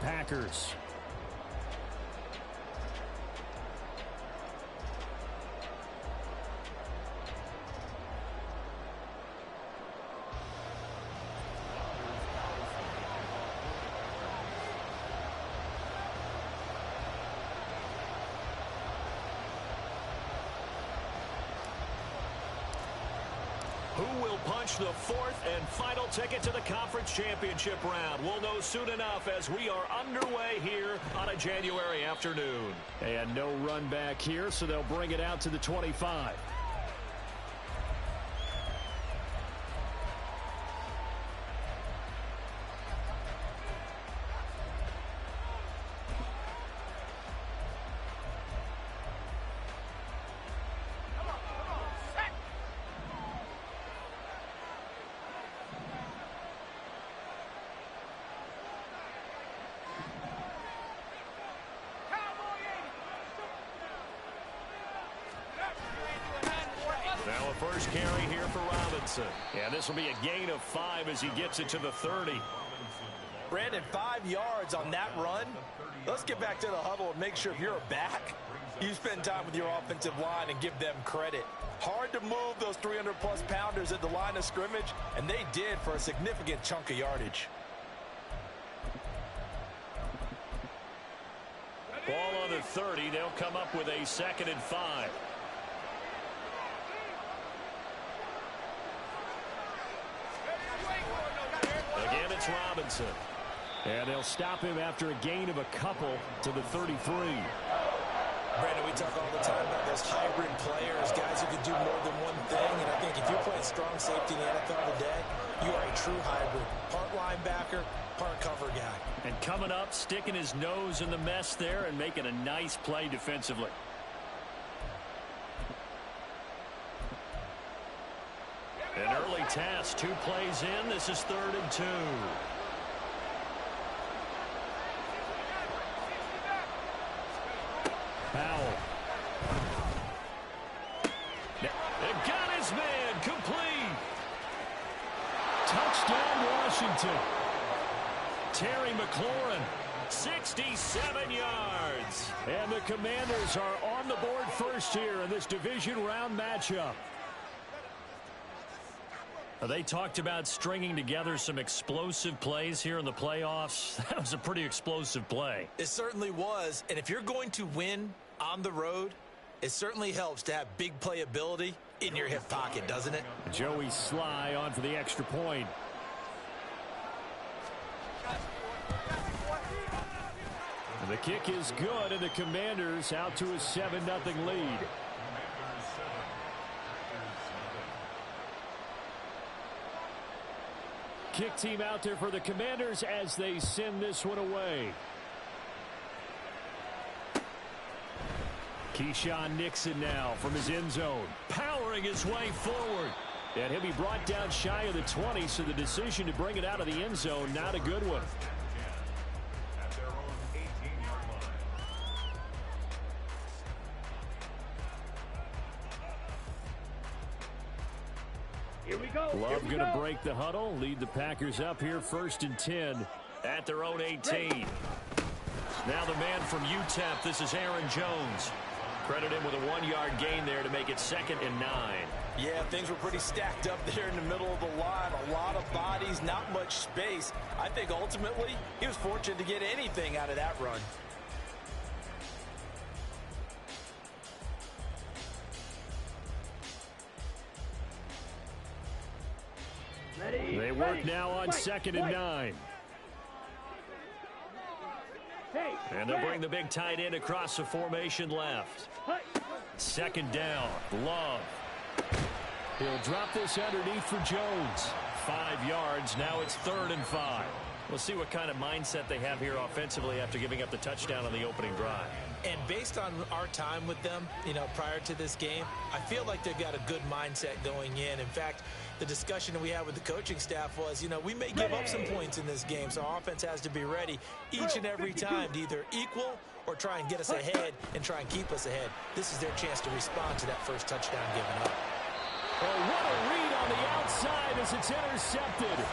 Packers. Who will punch the fourth and final ticket to the conference championship round? We'll know soon enough as we are underway here on a January afternoon. And no run back here, so they'll bring it out to the 25. Now a first carry here for Robinson. And this will be a gain of 5 as he gets it to the 30. Brandon, 5 yards on that run. Let's get back to the huddle and make sure if you're a back, you spend time with your offensive line and give them credit. Hard to move those 300-plus pounders at the line of scrimmage, and they did for a significant chunk of yardage. Ball on the 30. They'll come up with a 2nd and 5. Again, it's Robinson. And they'll stop him after a gain of a couple to the 33. Brandon, we talk all the time about those hybrid players, guys who can do more than one thing. And I think if you're playing strong safety in the NFL today, you are a true hybrid. Part linebacker, part cover guy. And coming up, sticking his nose in the mess there and making a nice play defensively. An early task, 2 plays in. This is 3rd and 2. Powell. It got his man complete. Touchdown, Washington. Terry McLaurin, 67 yards. And the Commanders are on the board first here in this division round matchup. They talked about stringing together some explosive plays here in the playoffs. That was a pretty explosive play. It certainly was. And if you're going to win on the road, it certainly helps to have big playability in your hip pocket, doesn't it? Joey Sly on for the extra point. And the kick is good, and the Commanders out to a 7-0 lead. Kick team out there for the Commanders as they send this one away. Keyshawn Nixon now from his end zone, powering his way forward. And he'll be brought down shy of the 20, so the decision to bring it out of the end zone, not a good one. Love going to break the huddle, lead the Packers up here 1st and 10 at their own 18. Now the man from UTEP, this is Aaron Jones. Credit him with a 1-yard gain there to make it 2nd and 9. Yeah, things were pretty stacked up there in the middle of the line. A lot of bodies, not much space. I think ultimately he was fortunate to get anything out of that run. They work now on 2nd and 9. And they'll bring the big tight end across the formation left. 2nd down. Love. He'll drop this underneath for Jones. 5 yards. Now it's 3rd and 5. We'll see what kind of mindset they have here offensively after giving up the touchdown on the opening drive. And based on our time with them, prior to this game, I feel like they've got a good mindset going in. In fact, the discussion that we had with the coaching staff was, we may give up some points in this game, so our offense has to be ready each and every time to either equal or try and get us ahead and try and keep us ahead. This is their chance to respond to that first touchdown given up. Oh, what a read on the outside as it's intercepted.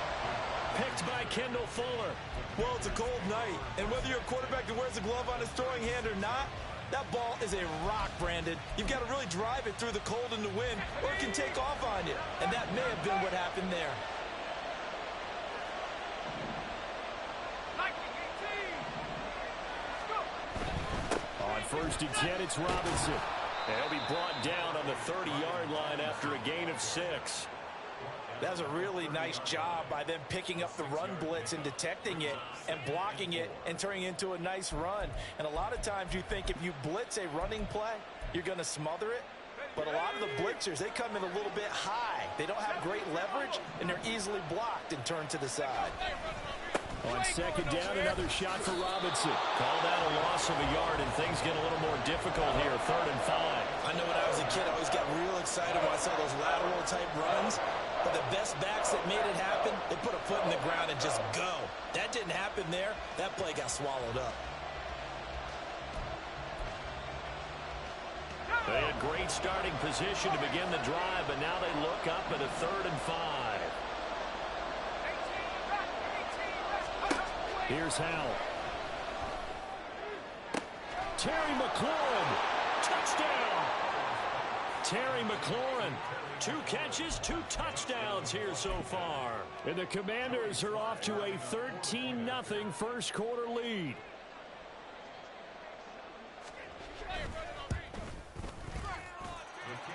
picked by Kendall Fuller. Well, it's a cold night, and whether you're a quarterback that wears a glove on his throwing hand or not, that ball is a rock, Brandon. You've got to really drive it through the cold and the wind, or it can take off on you. And that may have been what happened there. On 1st and 10, it's Robinson. And he'll be brought down on the 30-yard line after a gain of 6. That's a really nice job by them picking up the run blitz and detecting it and blocking it and turning it into a nice run. And a lot of times you think if you blitz a running play, you're going to smother it. But a lot of the blitzers, they come in a little bit high. They don't have great leverage, and they're easily blocked and turned to the side. On 2nd down, another shot for Robinson. Called out a loss of a yard, and things get a little more difficult here. 3rd and 5. I know when I was a kid, I always got real excited when I saw those lateral-type runs. But the best backs that made it happen, they put a foot in the ground and just go. That didn't happen there. That play got swallowed up. They had great starting position to begin the drive, but now they look up at a 3rd and 5. Here's Howell. Terry McLaurin. Touchdown. Terry McLaurin. 2 catches, 2 touchdowns here so far. And the Commanders are off to a 13-0 first quarter lead.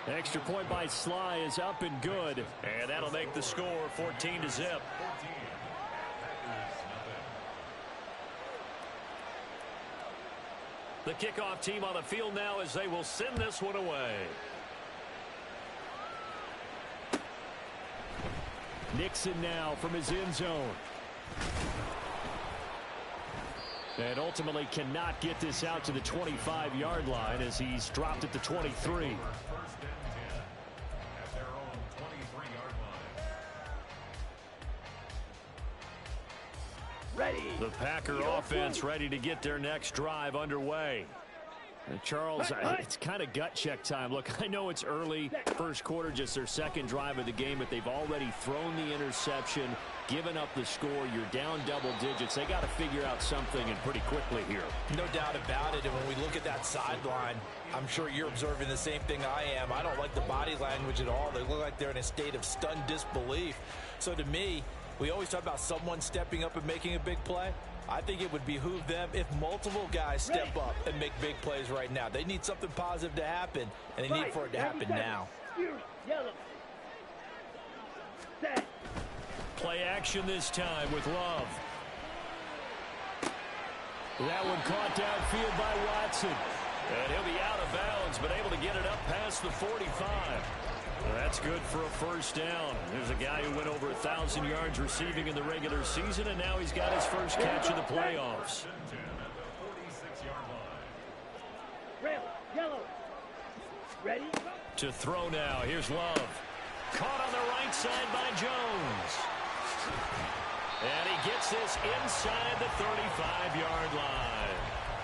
Extra point by Sly is up and good. And that'll make the score 14-0. The kickoff team on the field now as they will send this one away. Nixon now from his end zone. And ultimately cannot get this out to the 25-yard line as he's dropped at the 23. The Packer offense ready to get their next drive underway. And Charles, it's kind of gut check time. Look, I know it's early, first quarter, just their 2nd drive of the game, but they've already thrown the interception, given up the score. You're down double digits. They got to figure out something, and pretty quickly here. No doubt about it. And when we look at that sideline, I'm sure you're observing the same thing I am. I don't like the body language at all. They look like they're in a state of stunned disbelief. So to me, we always talk about someone stepping up and making a big play. I think it would behoove them if multiple guys step up and make big plays right now. They need something positive to happen, and they need for it to happen now. Play action this time with Love. That one caught downfield by Watson. And he'll be out of bounds, but able to get it up past the 45. Well, that's good for a first down. There's a guy who went over 1,000 yards receiving in the regular season, and now he's got his first catch in the playoffs. Ready? To throw now. Here's Love. Caught on the right side by Jones. And he gets this inside the 35-yard line.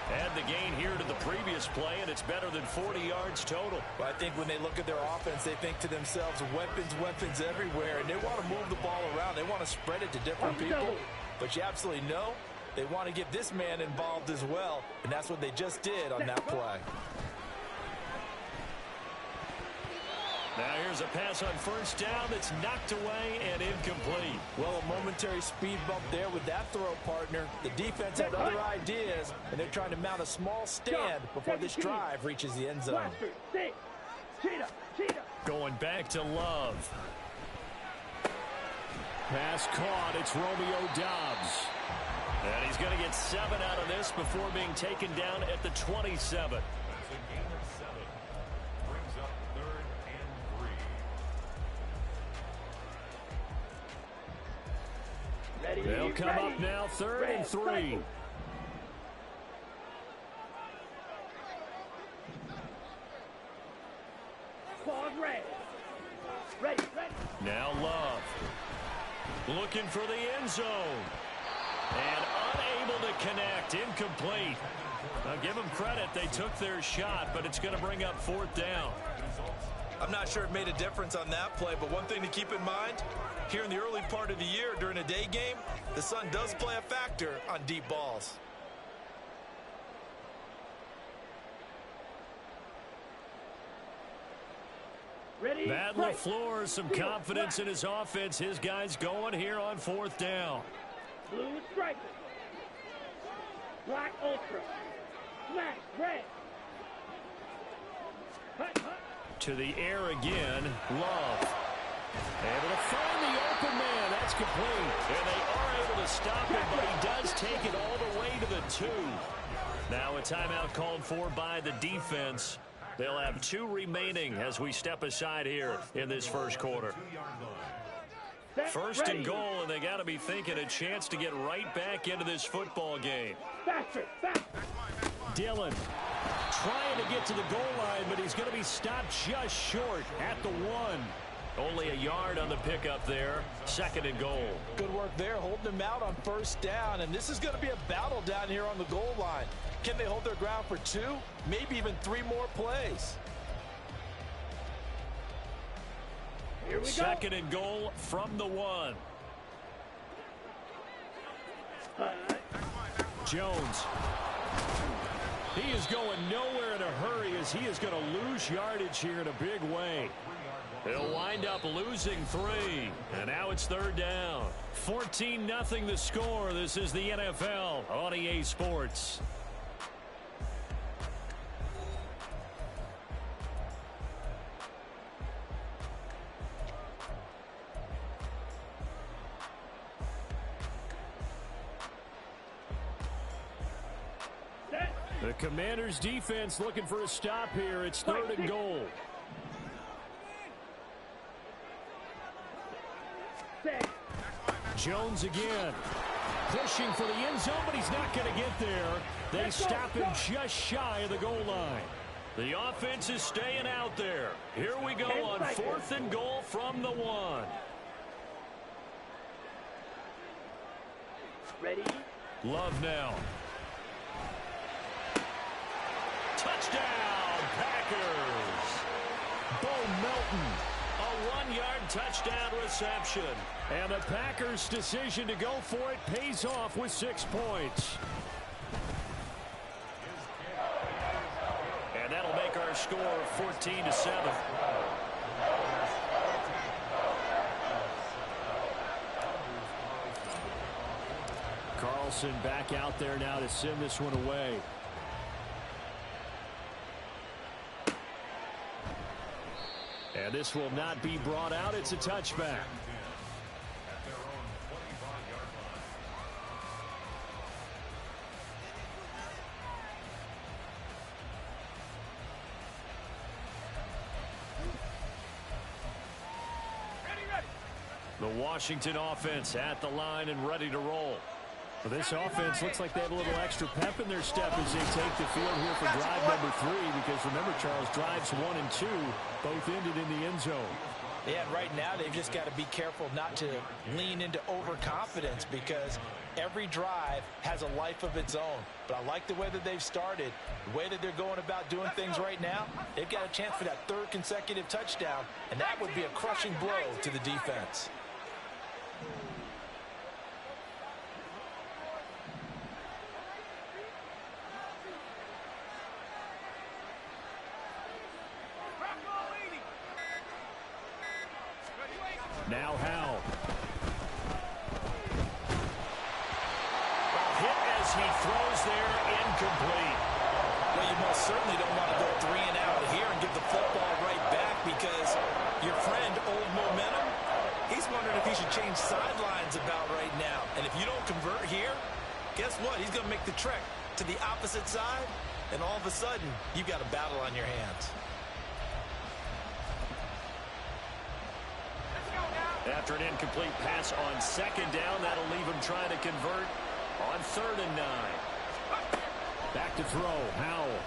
Add the gain here to the previous play, and it's better than 40 yards total. But I think when they look at their offense, they think to themselves, weapons, weapons everywhere, and they want to move the ball around. They want to spread it to different people. But you absolutely know they want to get this man involved as well, and that's what they just did on that play. Now here's a pass on first down that's knocked away and incomplete. Well, a momentary speed bump there with that throw partner. The defense had other ideas, and they're trying to mount a small stand before this drive reaches the end zone. Going back to Love. Pass caught. It's Romeo Doubs. And he's going to get 7 out of this before being taken down at the 27. They'll come up now, 3rd and 3. Now Love. Looking for the end zone. And unable to connect. Incomplete. Now give them credit. They took their shot, but it's going to bring up 4th down. I'm not sure it made a difference on that play, but one thing to keep in mind, here in the early part of the year during a day game, the sun does play a factor on deep balls. Ready? Matt LaFleur, some confidence in his offense. His guys going here on 4th down. Blue striker. Black ultra. Black red. Hut, hut. To the air again, Love. Able to find the open man. That's complete. And they are able to stop it, but he does take it all the way to the 2. Now a timeout called for by the defense. They'll have 2 remaining as we step aside here in this first quarter. First and goal, and they got to be thinking a chance to get right back into this football game. Faster, faster. Dillon trying to get to the goal line, but he's going to be stopped just short at the 1. Only a yard on the pickup there. 2nd and goal. Good work there, holding him out on 1st down, and this is going to be a battle down here on the goal line. Can they hold their ground for 2, maybe even 3 more plays? Here we go. 2nd and goal from the 1. Jones. He is going nowhere in a hurry as he is going to lose yardage here in a big way. He'll wind up losing 3. And now it's 3rd down. 14-0 the score. This is the NFL on EA Sports. The Commanders' defense looking for a stop here. It's 3rd and goal. Jones again. Pushing for the end zone, but he's not going to get there. They stop him just shy of the goal line. The offense is staying out there. Here we go on 4th and goal from the 1. Ready? Love now. Touchdown, Packers. Bo Melton, a 1-yard touchdown reception. And the Packers' decision to go for it pays off with 6 points. And that'll make our score 14-7. Carlson back out there now to send this one away. And this will not be brought out. It's a touchback. The Washington offense at the line and ready to roll. Well, this offense looks like they have a little extra pep in their step as they take the field here for drive number 3, because remember, Charles, drives 1 and 2 both ended in the end zone. Yeah, and right now they've just got to be careful not to lean into overconfidence, because every drive has a life of its own. But I like the way that they've started, the way that they're going about doing things right now. They've got a chance for that 3rd consecutive touchdown, and that would be a crushing blow to the defense. Now Howe. Hit as he throws there, incomplete. Well, you most certainly don't want to go 3 and out here and give the football right back, because your friend, Old Momentum, he's wondering if he should change sidelines about right now. And if you don't convert here, guess what? He's going to make the trek to the opposite side, and all of a sudden, you've got a battle on your hands. After an incomplete pass on 2nd down, that'll leave him trying to convert on 3rd and 9. Back to throw. Howell.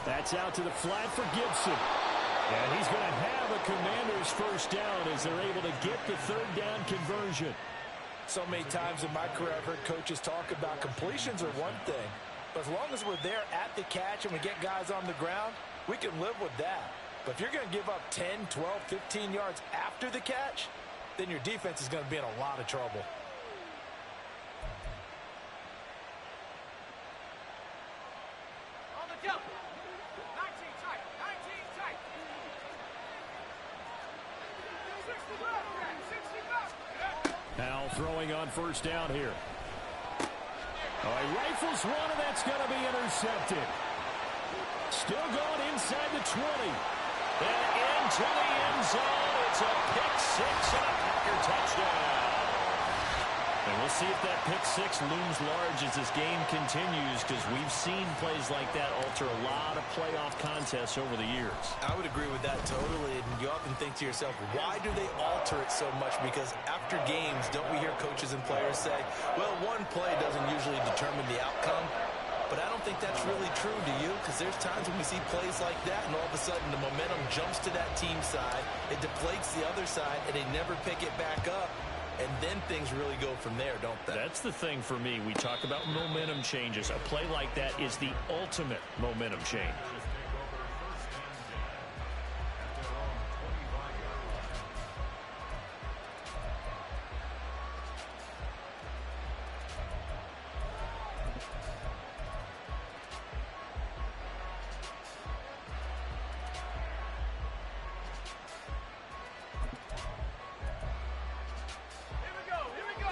That's out to the flat for Gibson. And he's going to have a Commanders 1st down as they're able to get the 3rd down conversion. So many times in my career I've heard coaches talk about completions are one thing, but as long as we're there at the catch and we get guys on the ground, we can live with that. But if you're going to give up 10, 12, 15 yards after the catch, then your defense is going to be in a lot of trouble. On the jump. 19 tight. 19 tight. 60 back. 60 back. Now throwing on first down here. Oh, he rifles one, and that's going to be intercepted. Still going inside the 20. And into the end zone. It's a pick six and a Packer touchdown. And we'll see if that pick six looms large as this game continues, because we've seen plays like that alter a lot of playoff contests over the years. I would agree with that totally. And you often think to yourself, why do they alter it so much? Because after games, don't we hear coaches and players say, well, one play doesn't usually determine the outcome. But I don't think that's really true, do you? Because there's times when we see plays like that, and all of a sudden the momentum jumps to that team side, it deflates the other side, and they never pick it back up. And then things really go from there, don't they? That's the thing for me. We talk about momentum changes. A play like that is the ultimate momentum change.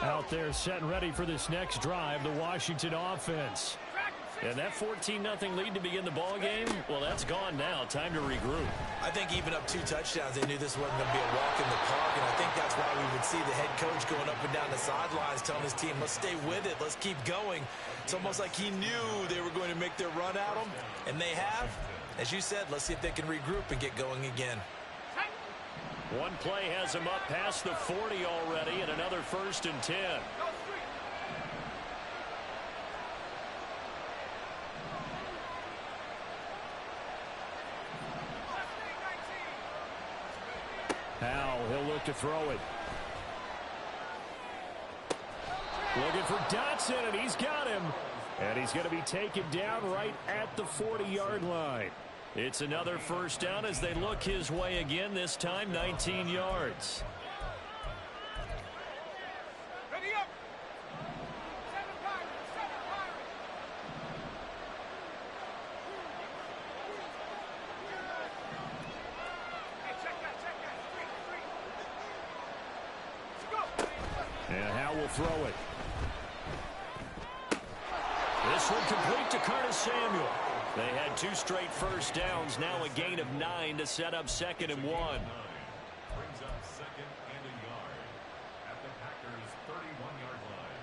Out there set and ready for this next drive, the Washington offense. And that 14-0 lead to begin the ball game, well, that's gone now. Time to regroup. I think even up 2 touchdowns, they knew this wasn't going to be a walk in the park, and I think that's why we would see the head coach going up and down the sidelines telling his team, let's stay with it, let's keep going. It's almost like he knew they were going to make their run at him, and they have. As you said, let's see if they can regroup and get going again. One play has him up past the 40 already, and another 1st and 10. Howell, he'll look to throw it. Looking for Dotson, and he's got him. And he's going to be taken down right at the 40-yard line. It's another first down as they look his way again, this time 19 yards. Ready up. 7 Pirates. 7 Pirates. Hey, check that. 3. Let's go. And Howell will throw it. This one complete to Curtis Samuel. They had 2 straight first downs, now a gain of 9 to set up 2nd and 1. Brings up 2nd and a yard at the Packers' 31-yard line.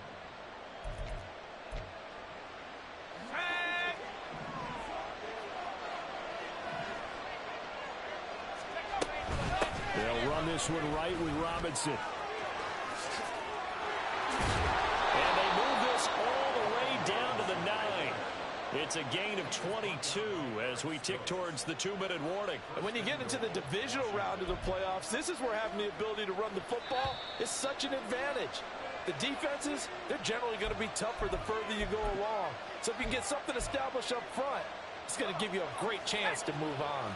They'll run this one right with Robinson. And they move this all the way down to the 9. It's a gain of 22 as we tick towards the 2-minute warning. And when you get into the divisional round of the playoffs, this is where having the ability to run the football is such an advantage. The defenses, they're generally going to be tougher the further you go along. So if you can get something established up front, it's going to give you a great chance to move on.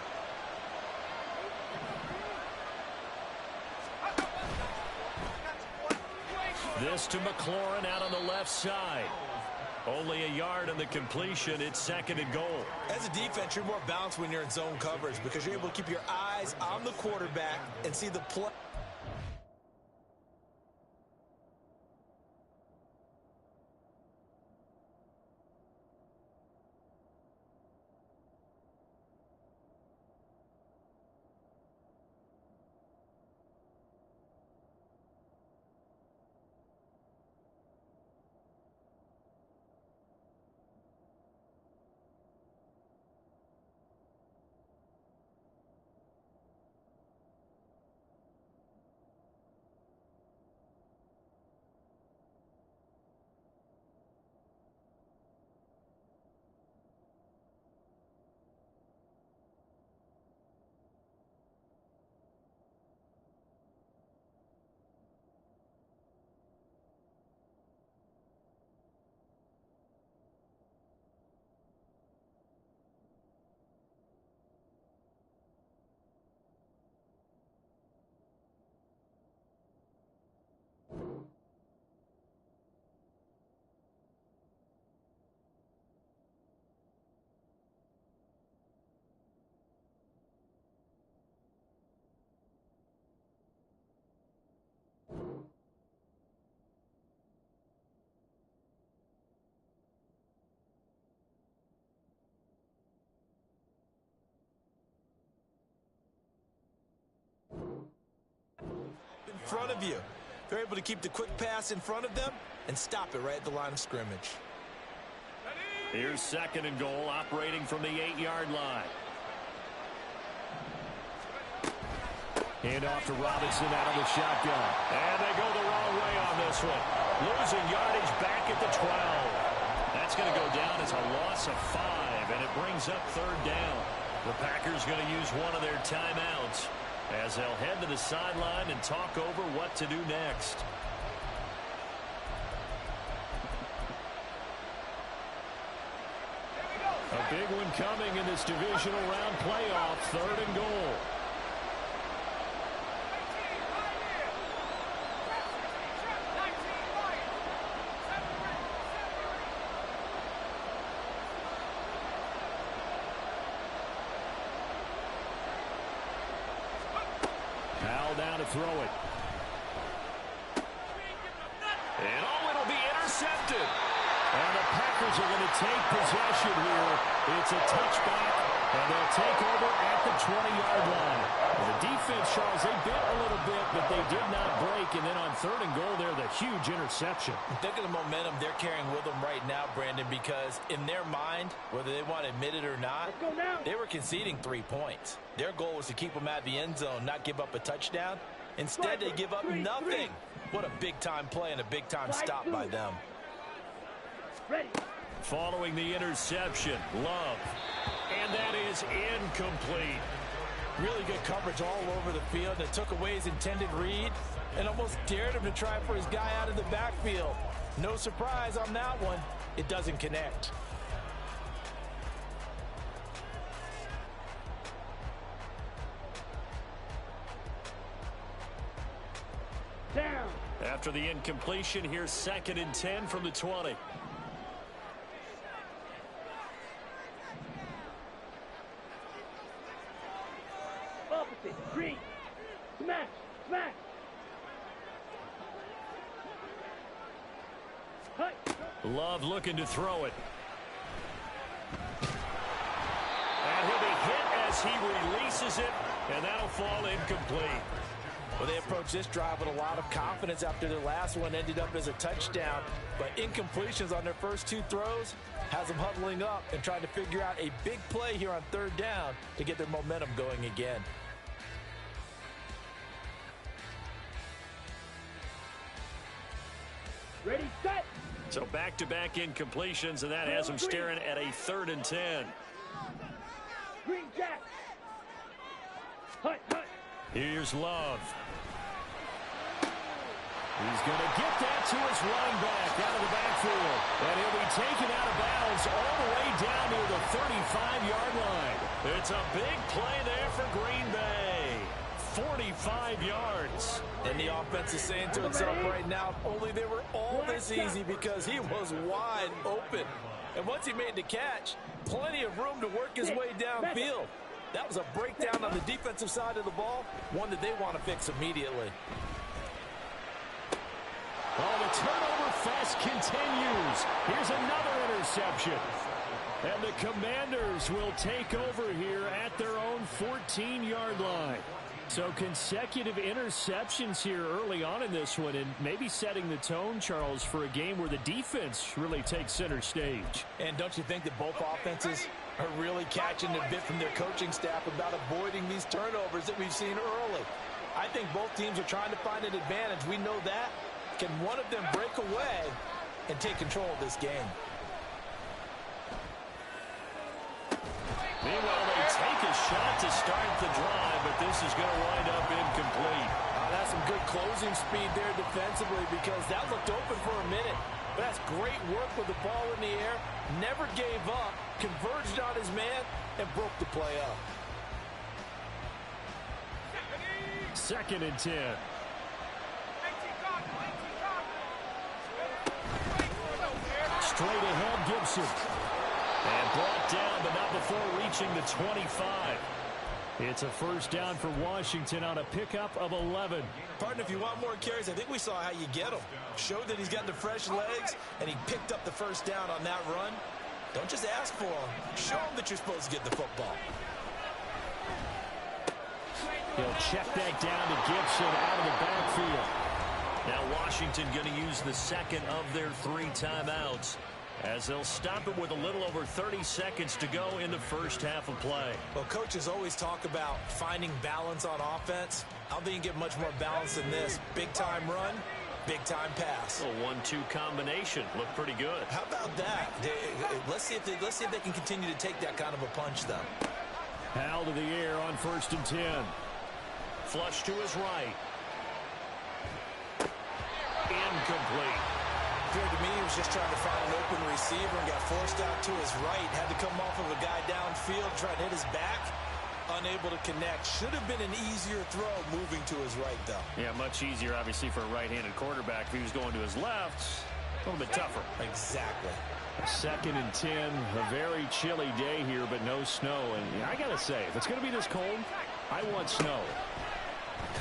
This to McLaurin out on the left side. Only a yard on the completion. It's 2nd and goal. As a defense, you're more balanced when you're in zone coverage because you're able to keep your eyes on the quarterback and see the play. front of you. They're able to keep the quick pass in front of them and stop it right at the line of scrimmage. Here's 2nd and goal, operating from the 8-yard line. Hand off to Robinson out of the shotgun. And they go the wrong way on this one. Losing yardage back at the 12. That's going to go down as a loss of 5, and it brings up 3rd down. The Packers going to use one of their timeouts as they'll head to the sideline and talk over what to do next. A big one coming in this divisional round playoff. 3rd and goal. Powell down to throw it. And it'll be intercepted. And the Packers are going to take possession here. It's a touchback, and they'll take over at the 20-yard line. And the defense, Charles, they bit a little bit, but they did not break. And then on 3rd and goal there, the huge interception. Think of the momentum they're carrying with them right now, Brandon, because in their mind, whether they want to admit it or not, they were conceding 3 points. Their goal was to keep them out of the end zone, not give up a touchdown. Instead, they give up nothing. What a big-time play and a big-time stop by them. Ready. Following the interception, Love. And that is incomplete. Really good coverage all over the field. It took away his intended read and almost dared him to try for his guy out of the backfield. No surprise on that one. It doesn't connect. Down. After the incompletion, here's 2nd and 10 from the 20. Opposite. Green. Smash. Smash. Hut. Love looking to throw it. And he'll be hit as he releases it, and that'll fall incomplete. Well, they approached this drive with a lot of confidence after their last one ended up as a touchdown. But incompletions on their first 2 throws has them huddling up and trying to figure out a big play here on 3rd down to get their momentum going again. Ready, set. So back-to-back incompletions, and that has them staring at a 3rd and 10. Green Jack. Hut, hut. Here's Love. He's going to get that to his running back out of the backfield. And he'll be taken out of bounds all the way down near the 35-yard line. It's a big play there for Green Bay. 45 yards. And the offense is saying to itself right now, only they were all this easy because he was wide open. And once he made the catch, plenty of room to work his way downfield. That was a breakdown on the defensive side of the ball, one that they want to fix immediately. Oh, the turnover fest continues. Here's another interception. And the Commanders will take over here at their own 14-yard line. So consecutive interceptions here early on in this one, and maybe setting the tone, Charles, for a game where the defense really takes center stage. And don't you think that both offenses are really catching a bit from their coaching staff about avoiding these turnovers that we've seen early? I think both teams are trying to find an advantage. We know that. Can one of them break away and take control of this game? Meanwhile, they take a shot to start the drive, but this is going to wind up incomplete. That's some good closing speed there defensively because that looked open for a minute. But that's great work with the ball in the air. Never gave up, converged on his man, and broke the play up. 2nd and 10. Straight ahead, Gibson. And brought down, but not before reaching the 25. It's a first down for Washington on a pickup of 11. Partner, if you want more carries, I think we saw how you get him. Showed that he's got the fresh legs, and he picked up the first down on that run. Don't just ask for him. Show him that you're supposed to get the football. He'll check that down to Gibson out of the backfield. Now Washington going to use the second of their 3 timeouts, as they'll stop it with a little over 30 seconds to go in the first half of play. Well, coaches always talk about finding balance on offense. I don't think you get much more balance than this. Big-time run, big-time pass. A 1-2 combination. Looked pretty good. How about that? Let's see if they can continue to take that kind of a punch, though. Hal to the air on 1st and 10. Flush to his right. Incomplete. Appeared to me he was just trying to find an open receiver and got forced out to his right. Had to come off of a guy downfield, trying to hit his back. Unable to connect. Should have been an easier throw moving to his right, though. Yeah, much easier, obviously, for a right-handed quarterback. If he was going to his left, a little bit tougher. Exactly. 2nd and 10. A very chilly day here, but no snow. And I got to say, if it's going to be this cold, I want snow.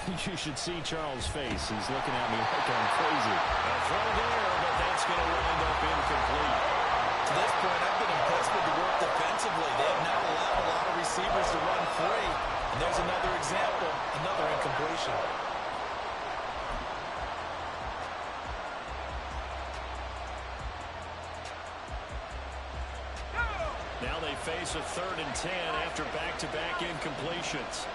You should see Charles' face. He's looking at me like I'm crazy. A throw there, but that's going to wind up incomplete. To this point, I've been impressed with the work defensively. They have not allowed a lot of receivers to run free. And there's another example, another incompletion. Now they face a 3rd and 10 after back-to-back incompletions.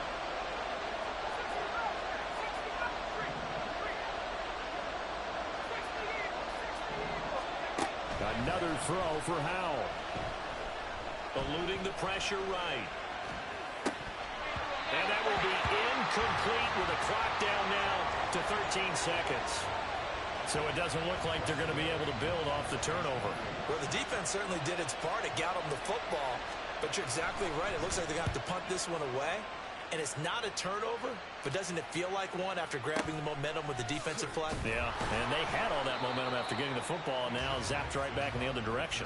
Another throw for Howell. Eluding the pressure right. And that will be incomplete with a clock down now to 13 seconds. So it doesn't look like they're going to be able to build off the turnover. Well, the defense certainly did its part. It got them the football. But you're exactly right. It looks like they're going to have to punt this one away. And it's not a turnover, but doesn't it feel like one after grabbing the momentum with the defensive play? Yeah, and they had all that momentum after getting the football, and now zapped right back in the other direction.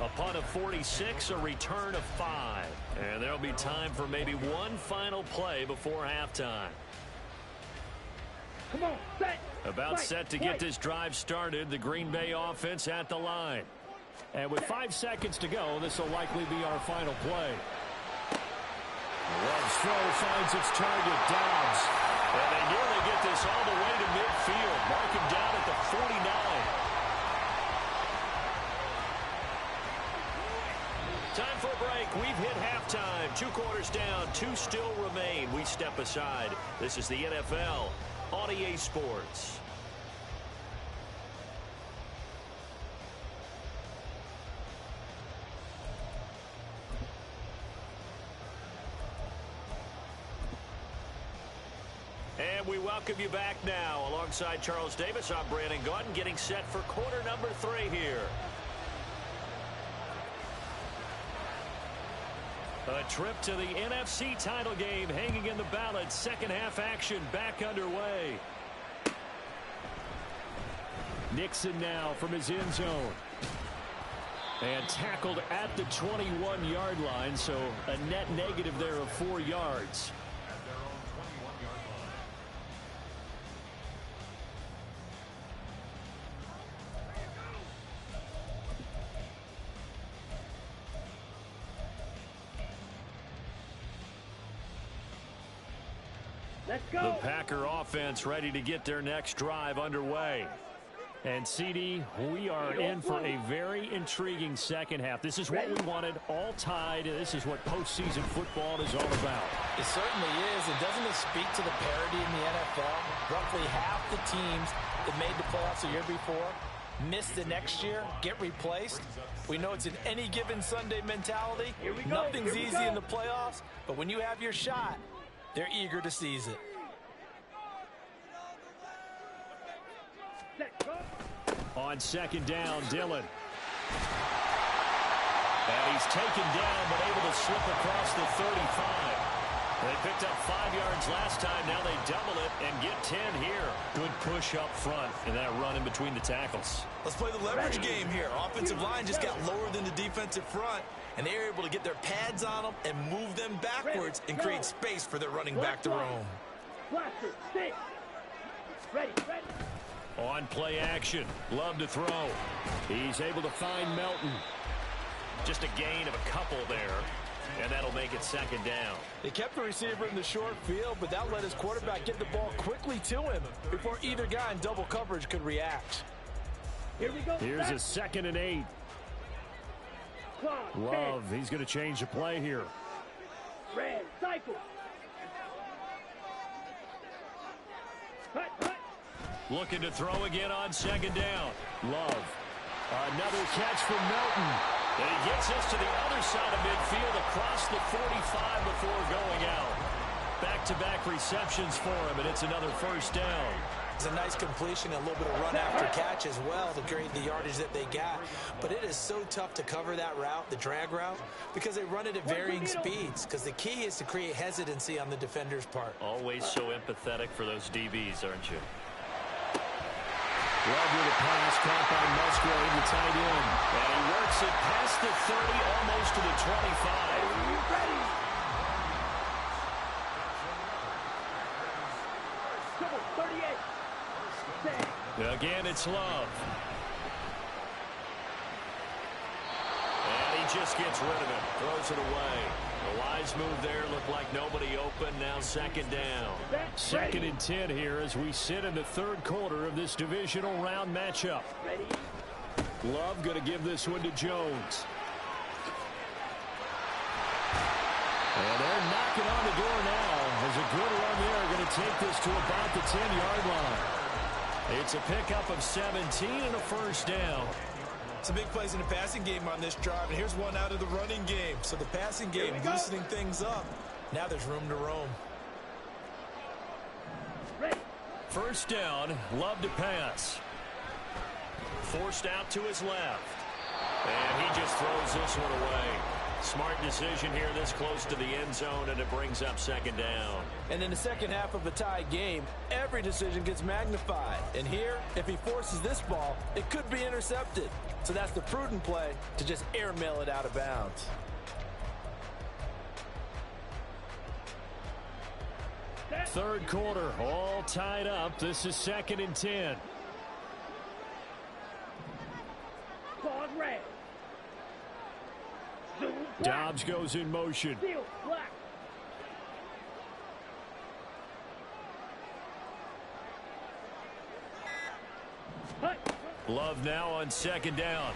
A punt of 46, a return of 5. And there'll be time for maybe one final play before halftime. Come on, set. About set to get this drive started, the Green Bay offense at the line. And with 5 seconds to go, this will likely be our final play. Love's throw finds its target, Dobbs. And they nearly get this all the way to midfield. Mark him down at the 49. Time for a break. We've hit halftime. 2 quarters down. 2 still remain. We step aside. This is the NFL on EA Sports. And we welcome you back now. Alongside Charles Davis, I'm Brandon Gaudin, getting set for quarter number 3 here. A trip to the NFC title game hanging in the balance. Second half action back underway. Nixon now from his end zone. And tackled at the 21-yard line, so a net negative there of 4 yards. Let's go. The Packer offense ready to get their next drive underway. And, CD, we are in for a very intriguing second half. This is what we wanted, all tied. This is what postseason football is all about. It certainly is. And doesn't it speak to the parity in the NFL? Roughly half the teams that made the playoffs the year before miss the next year, get replaced. We know it's an any given Sunday mentality. Nothing's easy in the playoffs, but when you have your shot, they're eager to seize it. On second down, Dillon. And he's taken down, but able to slip across the 35. They picked up 5 yards last time. Now they double it and get 10 here. Good push up front in that run in between the tackles. Let's play the leverage game here. Offensive line just got lower than the defensive front, and they were able to get their pads on them and move them backwards and create space for their running back to roam. Blaster, stick. Ready. On play action, Love to throw. He's able to find Melton. Just a gain of a couple there. And that'll make it second down. They kept the receiver in the short field, but that let his quarterback get the ball quickly to him before either guy in double coverage could react. Here we go. Here's a 2nd and 8. Love, he's going to change the play here. Red, cycle. Hut, hut. Looking to throw again on 2nd down. Love. Another catch from Melton. And he gets us to the other side of midfield across the 45 before going out. Back-to-back receptions for him, and it's another first down. It's a nice completion, a little bit of run after catch as well to create the yardage that they got. But it is so tough to cover that route, the drag route, because they run it at varying speeds. Because the key is to create hesitancy on the defender's part. Always so empathetic for those DBs, aren't you? Love with a pass caught by Musgrave, the tight end. And he works it past the 30, almost to the 25. Again, it's Love. And he just gets rid of it, throws it away. A wise move there, looked like nobody open, now second down. 2nd and 10 here as we sit in the 3rd quarter of this divisional round matchup. Love going to give this one to Jones. And they're knocking on the door now. There's a good run there, going to take this to about the 10-yard line. It's a pickup of 17 and a first down. Some big plays in the passing game on this drive, and here's one out of the running game. So the passing game loosening things up. Now there's room to roam. First down, Love to pass. Forced out to his left. And he just throws this one away. Smart decision here this close to the end zone, and it brings up second down. And in the second half of a tied game, every decision gets magnified. And here, if he forces this ball, it could be intercepted. So that's the prudent play, to just airmail it out of bounds. Third quarter, all tied up. This is 2nd and 10. Pause red. Dobbs goes in motion. Field black. Hut. Love now on 2nd down.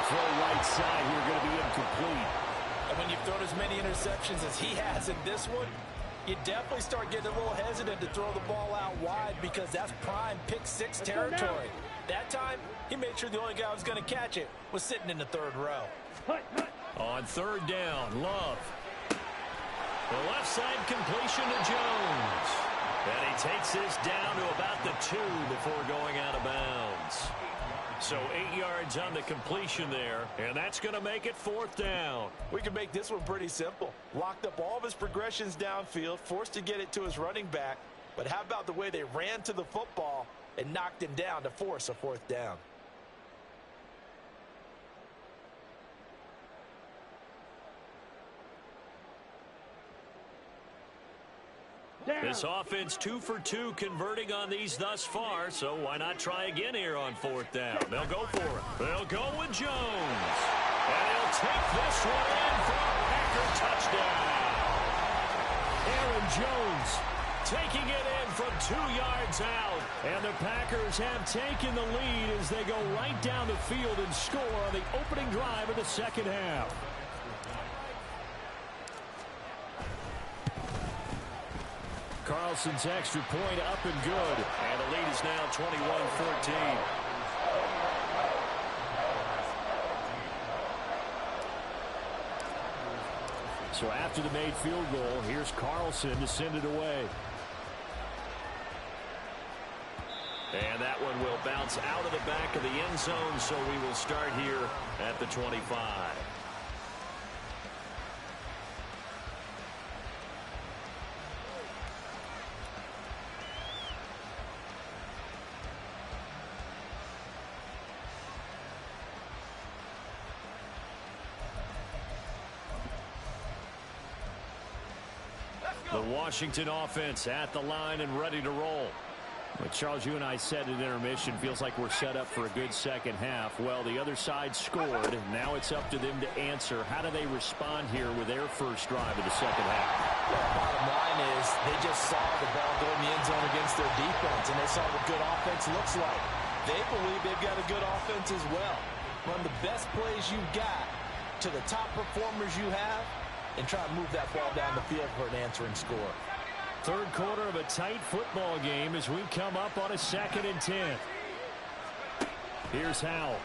Throw right side here, going to be incomplete. And when you've thrown as many interceptions as he has in this one, you definitely start getting a little hesitant to throw the ball out wide because that's prime pick-6 territory. That time, he made sure the only guy who was going to catch it was sitting in the 3rd row. Hut, hut. On 3rd down, Love. The left side completion to Jones. And he takes this down to about the 2 before going out of bounds. So 8 yards on the completion there, and that's going to make it 4th down. We can make this one pretty simple. Locked up all of his progressions downfield, forced to get it to his running back. But how about the way they ran to the football and knocked him down to force a 4th down? This offense 2 for 2 converting on these thus far, so why not try again here on 4th down? They'll go for it. They'll go with Jones. And he'll take this one in for a Packer touchdown. Aaron Jones taking it in from 2 yards out. And the Packers have taken the lead as they go right down the field and score on the opening drive of the second half. Carlson's extra point up and good. And the lead is now 21-14. So after the made field goal, here's Carlson to send it away. And that one will bounce out of the back of the end zone, so we will start here at the 25. The Washington offense at the line and ready to roll. Well, Charles, you and I said at intermission, feels like we're set up for a good second half. Well, the other side scored, and now it's up to them to answer. How do they respond here with their first drive of the second half? Well, bottom line is they just saw the ball go in the end zone against their defense, and they saw what good offense looks like. They believe they've got a good offense as well. Run the best plays you've got to the top performers you have, and try to move that ball down the field for an answering score. Third quarter of a tight football game as we come up on a 2nd and 10. Here's Howell.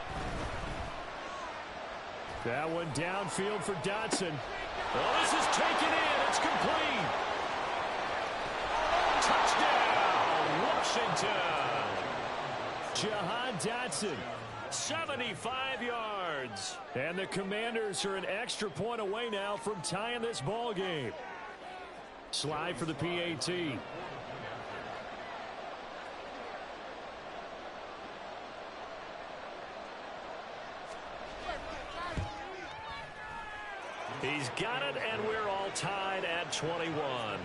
That one downfield for Dotson. Oh, this is taken in. It's complete. Touchdown, Washington. Jahan Dotson, 75 yards. And the Commanders are an extra point away now from tying this ball game. Slide for the PAT. He's got it, and we're all tied at 21.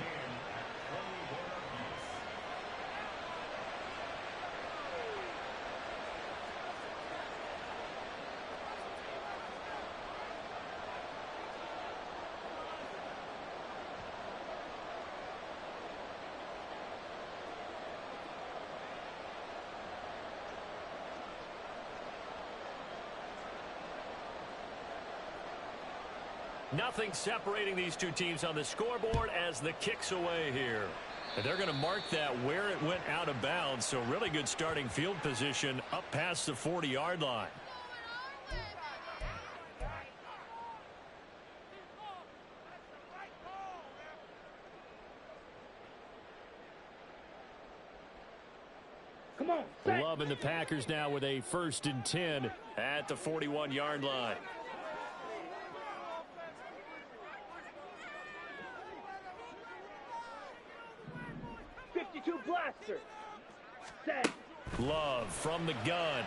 Nothing separating these two teams on the scoreboard as the kick's away here. And they're going to mark that where it went out of bounds, so really good starting field position up past the 40-yard line. Come on. Loving the Packers now with a 1st and 10 at the 41-yard line. Blaster. Set. Love from the gun.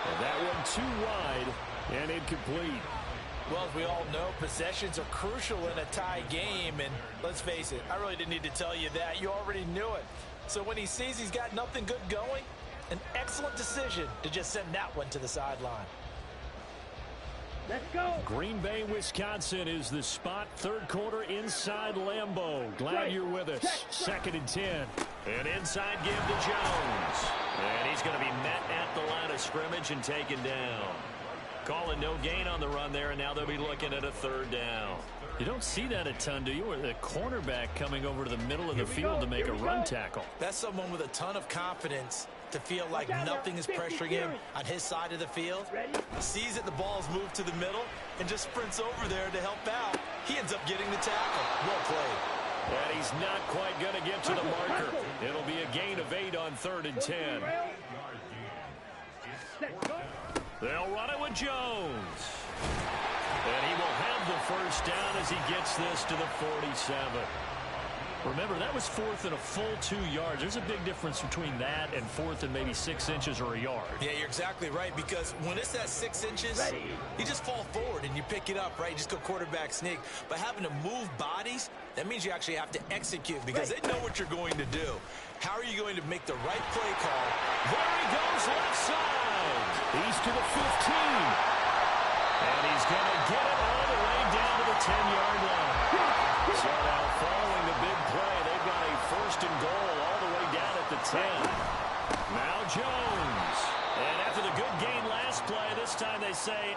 And that one too wide and incomplete. Well, as we all know, possessions are crucial in a tie game, and let's face it, I really didn't need to tell you that. You already knew it. So when he sees he's got nothing good going, an excellent decision to just send that one to the sideline. Let's go. Green Bay, Wisconsin is the spot. Third quarter inside Lambeau. Glad you're with us. 2nd and 10. An inside give to Jones. And he's going to be met at the line of scrimmage and taken down. Calling no gain on the run there, and now they'll be looking at a 3rd down. You don't see that a ton, do you? Or the cornerback coming over to the middle of the field to make a run tackle. That's someone with a ton of confidence to feel like nothing is pressuring him on his side of the field. Sees that the ball's moved to the middle and just sprints over there to help out. He ends up getting the tackle. Well played. And he's not quite going to get to the marker. It'll be a gain of 8 on 3rd and 10. They'll run it with Jones. And he will have the 1st down as he gets this to the 47. Remember, that was 4th and a full 2 yards. There's a big difference between that and 4th and maybe 6 inches or a yard. Yeah, you're exactly right, because when it's that 6 inches, you just fall forward and you pick it up, right? You just go quarterback sneak. But having to move bodies, that means you actually have to execute because they know what you're going to do. How are you going to make the right play call? There he goes, left side. He's to the 15. And he's going to get it all the way down to the 10-yard line. So now following the big play, they've got a 1st and goal all the way down at the 10. Now Jones. And after the good gain last play, this time they say,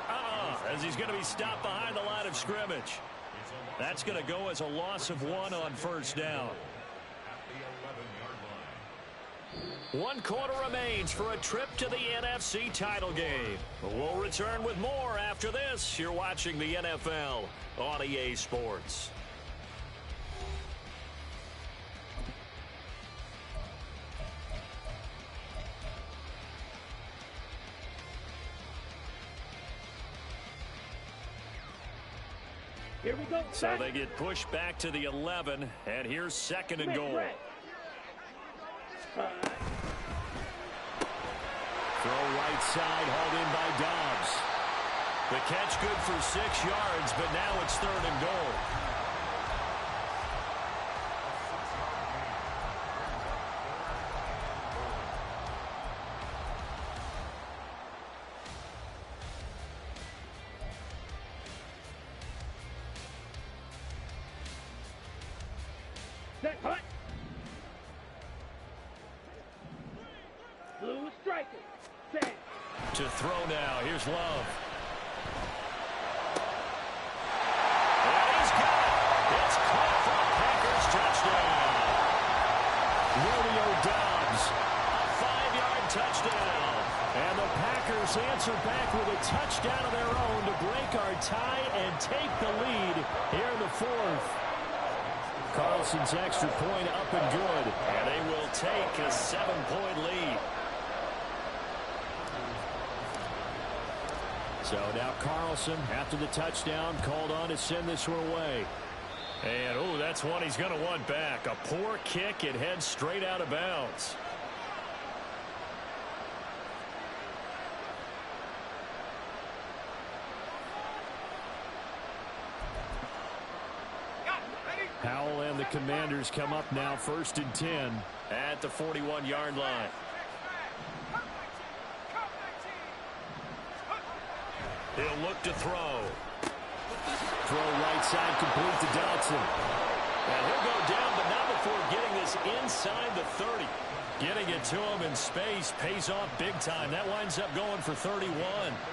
as he's going to be stopped behind the line of scrimmage. That's going to go as a loss of 1 on 1st down. 1 quarter remains for a trip to the NFC title game. We'll return with more after this. You're watching the NFL on EA Sports. Here we go. So they get pushed back to the 11, and here's 2nd and goal. Throw right side, hauled in by Dobbs. The catch good for 6 yards, but now it's 3rd and goal. Set. To throw now. Here's Love. And he's got it. It's caught for a Packers touchdown. Romeo Doubs, a 5-yard touchdown. And the Packers answer back with a touchdown of their own to break our tie and take the lead here in the fourth. Carlson's extra point up and good. And they will take a 7-point lead. So now Carlson, after the touchdown, called on to send this one away. And, oh, that's one he's going to want back. A poor kick. It heads straight out of bounds. Howell and the Commanders come up now 1st and 10 at the 41-yard line. He'll look to throw. Throw right side complete to Dodson. And he'll go down, but not before getting this inside the 30. Getting it to him in space pays off big time. That winds up going for 31.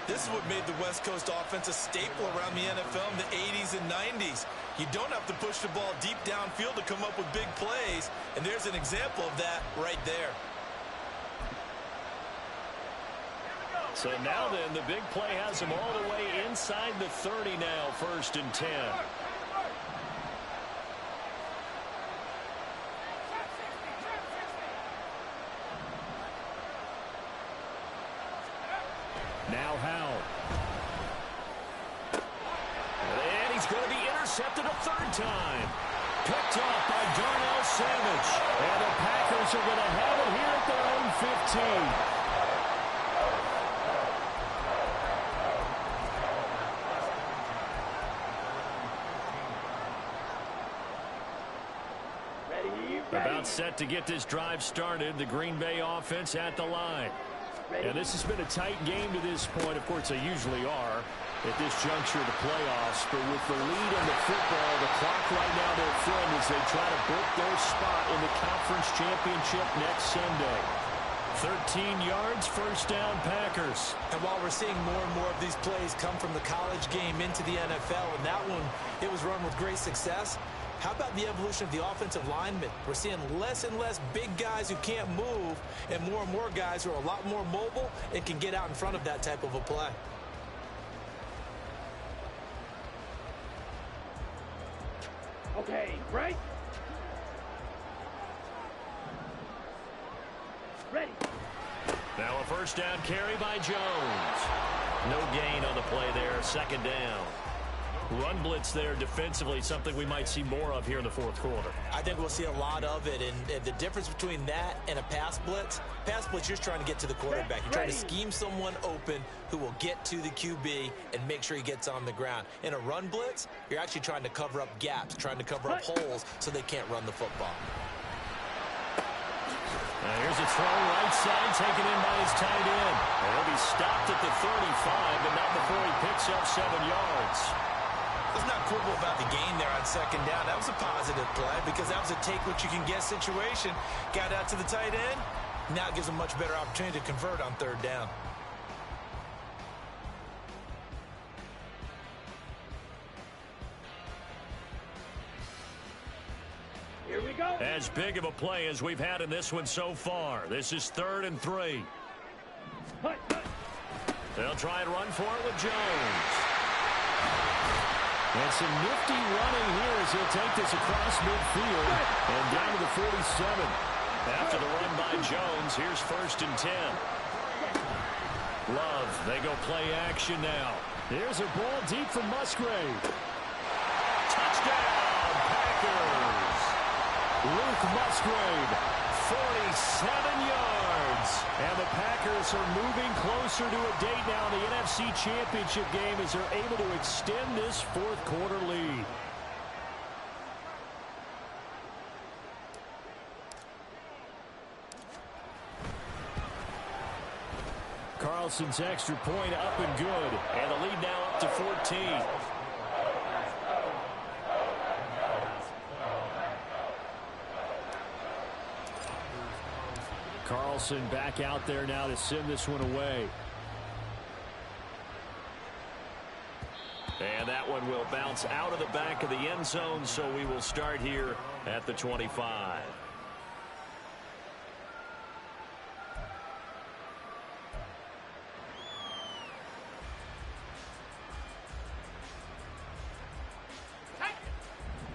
This is what made the West Coast offense a staple around the NFL in the 80s and 90s. You don't have to push the ball deep downfield to come up with big plays, and there's an example of that right there. So now then, the big play has him all the way inside the 30 now, 1st and 10. Now Howell. And he's going to be intercepted a 3rd time. Picked off by Darnell Savage. And the Packers are going to have it here at their own 15. About set to get this drive started. The Green Bay offense at the line. And this has been a tight game to this point. Of course, they usually are at this juncture of the playoffs. But with the lead in the football, the clock right now their friend as they try to book their spot in the conference championship next Sunday. 13 yards, 1st down, Packers. And while we're seeing more and more of these plays come from the college game into the NFL, and that one, it was run with great success. How about the evolution of the offensive linemen? We're seeing less and less big guys who can't move and more guys who are a lot more mobile and can get out in front of that type of a play. Okay, right? Ready. Now a 1st down carry by Jones. No gain on the play there, 2nd down. Run blitz there defensively, something we might see more of here in the 4th quarter. I think we'll see a lot of it, and the difference between that and a pass blitz, you're just trying to get to the quarterback. You're trying to scheme someone open who will get to the QB and make sure he gets on the ground. In a run blitz, you're actually trying to cover up gaps, trying to cover up holes so they can't run the football. Now here's a throw right side taken in by his tight end. And he'll be stopped at the 35, but not before he picks up 7 yards. Let's not quibble about the gain there on 2nd down. That was a positive play because that was a take-what-you-can-get situation. Got out to the tight end. Now it gives a much better opportunity to convert on 3rd down. Here we go. As big of a play as we've had in this one so far. This is 3rd and 3. Hut, hut. They'll try and run for it with Jones. And some nifty running here as he'll take this across midfield and down to the 47. After the run by Jones, here's 1st and 10. Love, they go play action now. Here's a ball deep from Musgrave. Touchdown, Packers. Luke Musgrave, 47 yards. And the Packers are moving closer to a date now in the NFC Championship game as they're able to extend this 4th quarter lead. Carlson's extra point up and good. And the lead now up to 14. Carlson back out there now to send this one away. And that one will bounce out of the back of the end zone, so we will start here at the 25.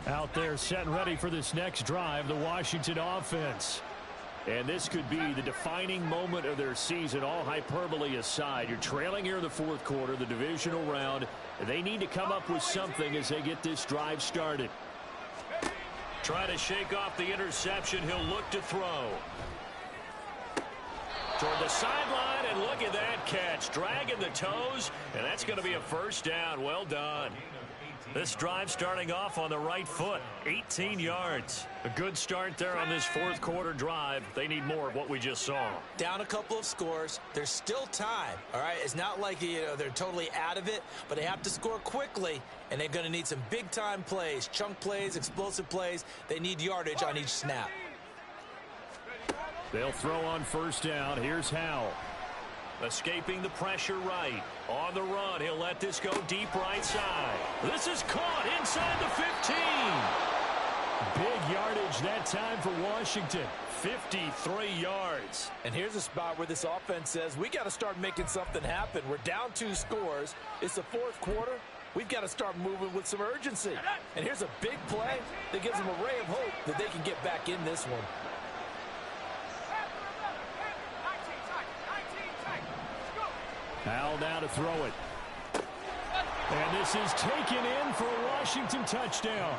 Out there set and ready for this next drive, the Washington offense. And this could be the defining moment of their season, all hyperbole aside. You're trailing here in the fourth quarter, the divisional round. They need to come up with something as they get this drive started. Try to shake off the interception. He'll look to throw. Toward the sideline, and look at that catch. Dragging the toes, and that's going to be a first down. Well done. This drive starting off on the right foot, 18 yards. A good start there on this fourth quarter drive. They need more of what we just saw. Down a couple of scores. There's still time, all right? It's not like, they're totally out of it, but they have to score quickly, and they're going to need some big-time plays, chunk plays, explosive plays. They need yardage on each snap. They'll throw on first down. Here's Howell. Escaping the pressure right. On the run, he'll let this go deep right side. This is caught inside the 15. Big yardage that time for Washington. 53 yards. And here's a spot where this offense says, we got to start making something happen. We're down 2 scores. It's the fourth quarter. We've got to start moving with some urgency. And here's a big play that gives them a ray of hope that they can get back in this one. Howell now to throw it. And this is taken in for a Washington touchdown.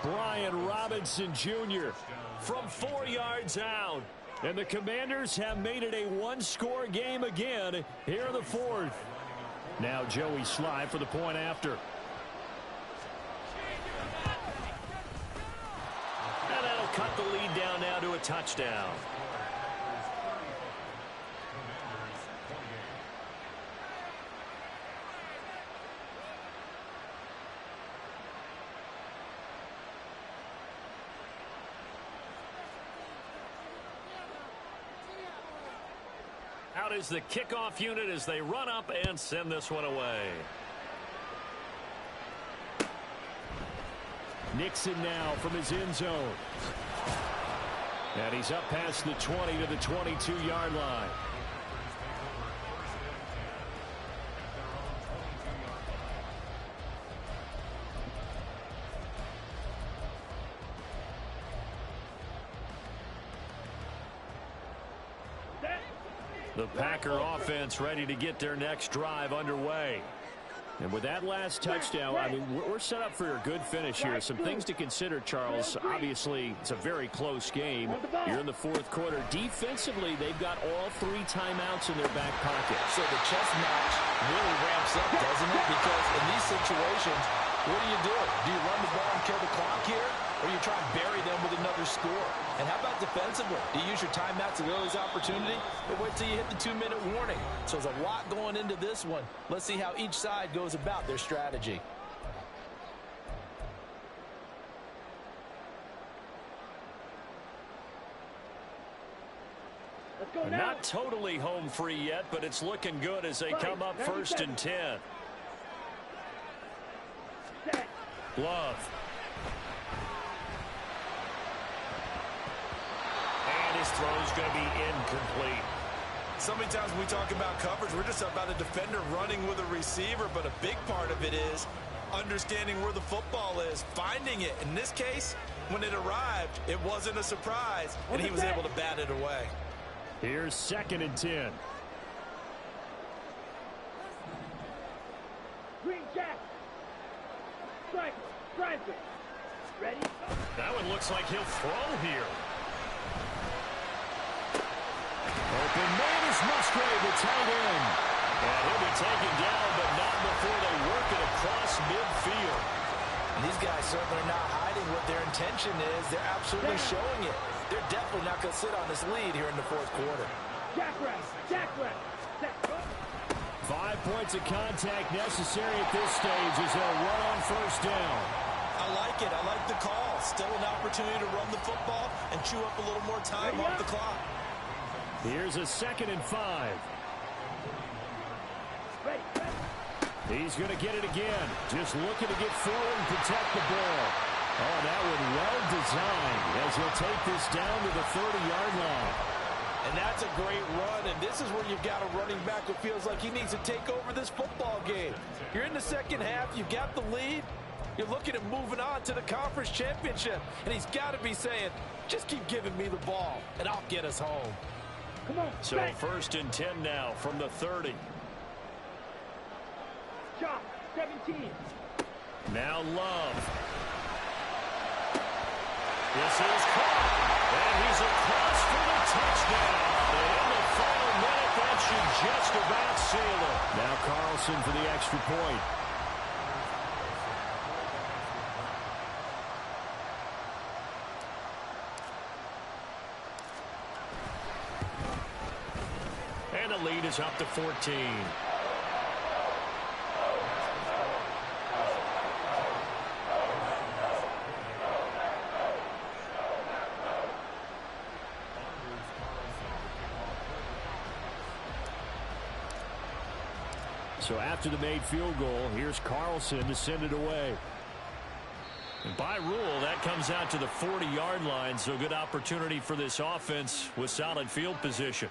Brian Robinson Jr. from 4 yards out. And the Commanders have made it a one-score game again here in the fourth. Now Joey Sly for the point after. And that'll cut the lead down now to a touchdown. Out is the kickoff unit as they run up and send this one away. Nixon now from his end zone. And he's up past the 20 to the 22-yard line. The Packer offense ready to get their next drive underway. And with that last touchdown, I mean, we're set up for a good finish here. Some things to consider, Charles. Obviously, it's a very close game. You're in the fourth quarter. Defensively, they've got all 3 timeouts in their back pocket. So the chess match really ramps up, doesn't it? Because in these situations, what do? Do you run the ball and kill the clock here? Or you try and bury them with another score? And how about defensively? Do you use your timeouts at earliest opportunity? Or wait till you hit the 2-minute warning? So there's a lot going into this one. Let's see how each side goes about their strategy. Let's go now. Not totally home free yet, but it's looking good as they come up 1st and 10. Set. Love. And his throw's going to be incomplete. So many times when we talk about coverage, we're just about a defender running with a receiver, but a big part of it is understanding where the football is, finding it. In this case, when it arrived, it wasn't a surprise, and he was able to bat it away. Here's 2nd and 10. Green Jack. Strike. Striker. Ready? That one looks like he'll throw here. Open man is Musgrave, the tight end. And he'll be taken down, but not before they work it across midfield. And these guys certainly are not hiding what their intention is. They're absolutely showing it. They're definitely not going to sit on this lead here in the fourth quarter. Jackrabbit. Jackrabbit. Set. 5 points of contact necessary at this stage as they'll run on first down. I like it. I like the call. Still an opportunity to run the football and chew up a little more time off the clock. Here's a 2nd and 5. Ready. He's going to get it again. Just looking to get forward and protect the ball. Oh, that one well designed as he'll take this down to the 30-yard line. And that's a great run, and this is where you've got a running back who feels like he needs to take over this football game. You're in the second half, you've got the lead, you're looking at moving on to the conference championship, and he's got to be saying, just keep giving me the ball, and I'll get us home. Come on. So 1st and 10 now from the 30. Chop. 17. Now Love. This is caught, and he's across for the touchdown. And in the final minute, that should just about seal it. Now Carlson for the extra point. And the lead is up to 14. So after the made field goal, here's Carlson to send it away. And by rule, that comes out to the 40-yard line, so good opportunity for this offense with solid field position.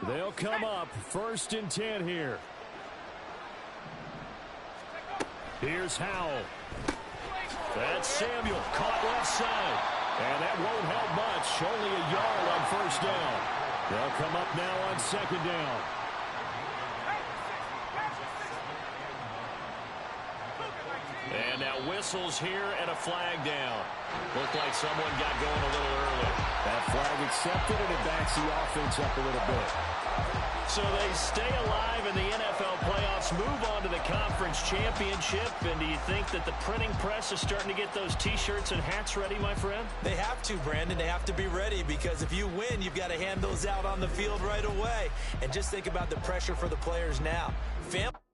They'll come up 1st and 10 here. Here's Howell. That's Samuel, caught left side. And that won't help much. Only a yard on 1st down. They'll come up now on 2nd down. And now whistles here and a flag down. Looked like someone got going a little early. That flag accepted, and it backs the offense up a little bit. So they stay alive in the NFL playoffs, move on to the conference championship. And do you think that the printing press is starting to get those T-shirts and hats ready, my friend? They have to, Brandon. They have to be ready because if you win, you've got to hand those out on the field right away. And just think about the pressure for the players now. Family